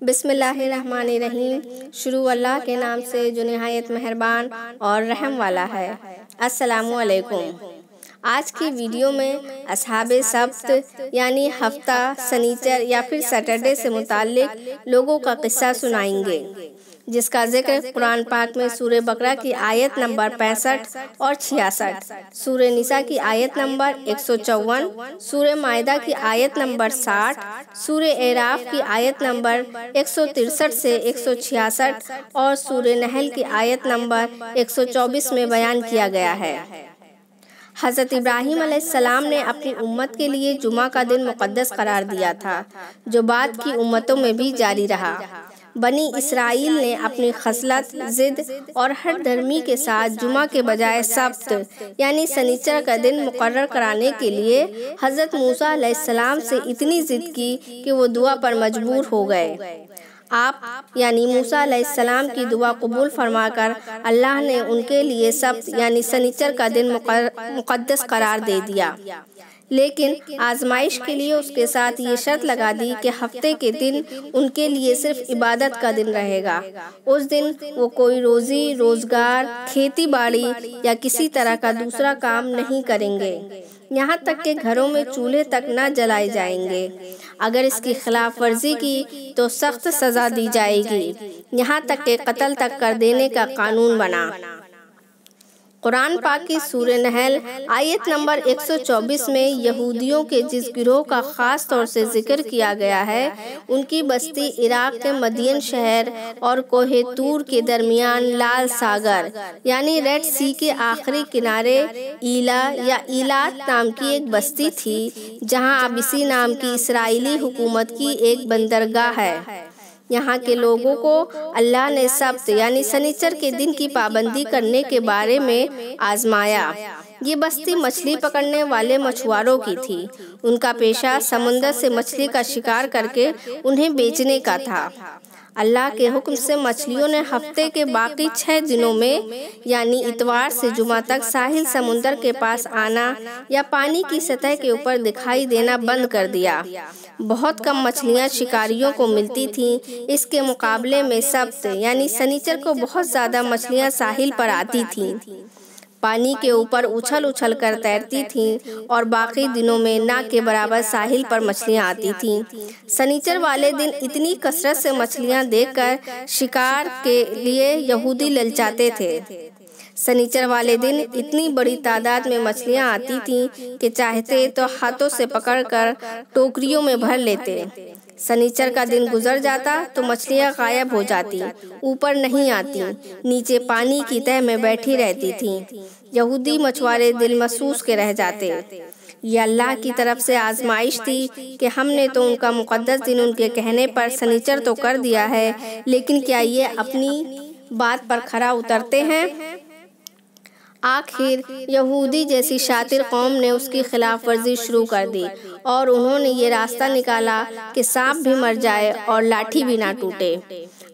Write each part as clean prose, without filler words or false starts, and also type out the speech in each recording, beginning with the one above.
بسم اللہ الرحمن الرحیم۔ شروع اللہ کے نام سے جو نہایت مہربان اور رحم والا ہے۔ السلام علیکم۔ آج کی ویڈیو میں اصحاب سبت یعنی ہفتہ، سنیچر یا پھر سیٹرڈے سے متعلق لوگوں کا قصہ سنائیں گے، جس کا ذکر قرآن پاک میں سورہ بقرہ کی آیت نمبر 65 اور 66، سورہ نساء کی آیت نمبر 154، سورہ مائدہ کی آیت نمبر 60، سورہ اعراف کی آیت نمبر 163 سے 166 اور سورہ نحل کی آیت نمبر 124 میں بیان کیا گیا ہے۔ حضرت ابراہیم علیہ السلام نے اپنی امت کے لیے جمعہ کا دن مقدس قرار دیا تھا، جو بعد کی امتوں میں بھی جاری رہا۔ بنی اسرائیل نے اپنی خصلت، ضد اور ہٹ دھرمی کے ساتھ جمعہ کے بجائے سبت یعنی سنیچر کا دن مقرر کرانے کے لیے حضرت موسیٰ علیہ السلام سے اتنی ضد کی کہ وہ دعا پر مجبور ہو گئے۔ آپ یعنی موسیٰ علیہ السلام کی دعا قبول فرما کر اللہ نے ان کے لیے سبت یعنی سنیچر کا دن مقدس قرار دے دیا، لیکن آزمائش کے لیے اس کے ساتھ یہ شرط لگا دی کہ ہفتے کے دن ان کے لیے صرف عبادت کا دن رہے گا۔ اس دن وہ کوئی روزی روزگار، کھیتی باڑی یا کسی طرح کا دوسرا کام نہیں کریں گے، یہاں تک کہ گھروں میں چولہے تک نہ جلائے جائیں گے۔ اگر اس کی خلاف ورزی کی تو سخت سزا دی جائے گی، یہاں تک کہ قتل تک کر دینے کا قانون بنا۔ قرآن پاک کی سورہ نحل آیت نمبر 124 میں یہودیوں کے جس گروہ کا خاص طور سے ذکر کیا گیا ہے، ان کی بستی عراق کے مدین شہر اور کوہ طور کے درمیان لال ساگر یعنی ریڈ سی کے آخری کنارے ایلا یا ایلات نام کی ایک بستی تھی، جہاں اب اسی نام کی اسرائیلی حکومت کی ایک بندرگاہ ہے۔ یہاں کے لوگوں کو اللہ نے سبت یعنی سنیچر کے دن کی پابندی کرنے کے بارے میں آزمایا۔ یہ بستی مچھلی پکڑنے والے مچھواروں کی تھی۔ ان کا پیشہ سمندر سے مچھلی کا شکار کر کے انہیں بیچنے کا تھا۔ اللہ کے حکم سے مچھلیوں نے ہفتے کے باقی 6 دنوں میں یعنی اتوار سے جمعہ تک ساحل سمندر کے پاس آنا یا پانی کی سطح کے اوپر دکھائی دینا بند کر دیا۔ بہت کم مچھلیاں شکاریوں کو ملتی تھیں، اس کے مقابلے میں سبت یعنی سنیچر کو بہت زیادہ مچھلیاں ساحل پر آتی تھیں، پانی کے اوپر اچھل اچھل کر تیرتی تھیں اور باقی دنوں میں نہ کے برابر ساحل پر مچھلیاں آتی تھیں۔ سنیچر والے دن اتنی کثرت سے مچھلیاں دیکھ کر شکار کے لیے یہودی للچاتے تھے۔ سنیچر والے دن اتنی بڑی تعداد میں مچھلیاں آتی تھیں کہ چاہتے تو ہاتھوں سے پکڑ کر ٹوکریوں میں بھر لیتے۔ سنیچر کا دن گزر جاتا تو مچھلیاں غائب ہو جاتی، اوپر نہیں آتی، نیچے پانی کی تہہ میں بیٹھی رہتی تھیں۔ یہودی مچھوارے دل محسوس کے رہ جاتے۔ یہ اللہ کی طرف سے آزمائش تھی کہ ہم نے تو ان کا مقدس دن ان کے کہنے پر سنیچر تو کر دیا ہے، لیکن کیا یہ اپنی بات پر کھرا اترتے ہیں؟ آخر یہودی جیسی شاطر قوم نے اس کی خلاف ورزی شروع کر دی اور انہوں نے یہ راستہ نکالا کہ سانپ بھی مر جائے اور لاٹھی بھی نہ ٹوٹے۔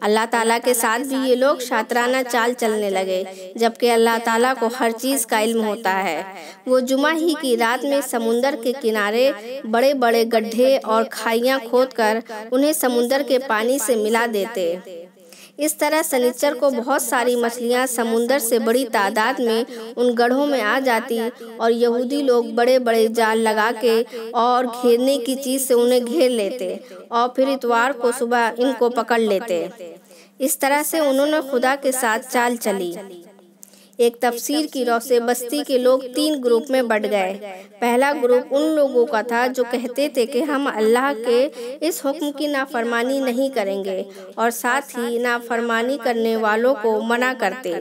اللہ تعالیٰ کے ساتھ بھی یہ لوگ شاطرانہ چال چلنے لگے، جبکہ اللہ تعالیٰ کو ہر چیز کا علم ہوتا ہے۔ وہ جمعہ ہی کی رات میں سمندر کے کنارے بڑے بڑے گڈھے اور کھائیاں کھود کر انہیں سمندر کے پانی سے ملا دیتے۔ اس طرح سنیچر کو بہت ساری مچھلیاں سمندر سے بڑی تعداد میں ان گڑھوں میں آ جاتی اور یہودی لوگ بڑے بڑے جال لگا کے اور گھیرنے کی چیز سے انہیں گھیر لیتے اور پھر اتوار کو صبح ان کو پکڑ لیتے۔ اس طرح سے انہوں نے خدا کے ساتھ چال چلی۔ ایک تفسیر کی رو سے بستی کے لوگ 3 گروپ میں بٹ گئے۔ پہلا گروپ ان لوگوں کا تھا جو کہتے تھے کہ ہم اللہ کے اس حکم کی نافرمانی نہیں کریں گے، اور ساتھ ہی نافرمانی کرنے والوں کو منع کرتے،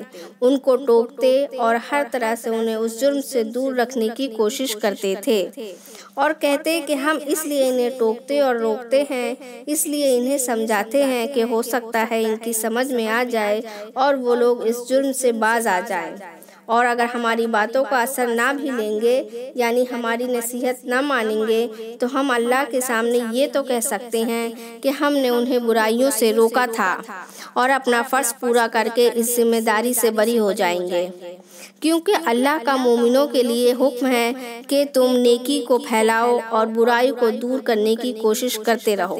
ان کو ٹوکتے اور ہر طرح سے انہیں اس جرم سے دور رکھنے کی کوشش کرتے تھے، اور کہتے کہ ہم اس لیے انہیں ٹوکتے اور روکتے ہیں، اس لیے انہیں سمجھاتے ہیں کہ ہو سکتا ہے ان کی سمجھ میں آ جائے اور وہ لوگ اس جرم سے باز آ جائیں، اور اگر ہماری باتوں کا اثر نہ بھی لیں گے یعنی ہماری نصیحت نہ مانیں گے تو ہم اللہ کے سامنے یہ تو کہہ سکتے ہیں کہ ہم نے انہیں برائیوں سے روکا تھا اور اپنا فرض پورا کر کے اس ذمہ داری سے بری ہو جائیں گے، کیونکہ اللہ کا مومنوں کے لیے حکم ہے کہ تم نیکی کو پھیلاؤ اور برائی کو دور کرنے کی کوشش کرتے رہو۔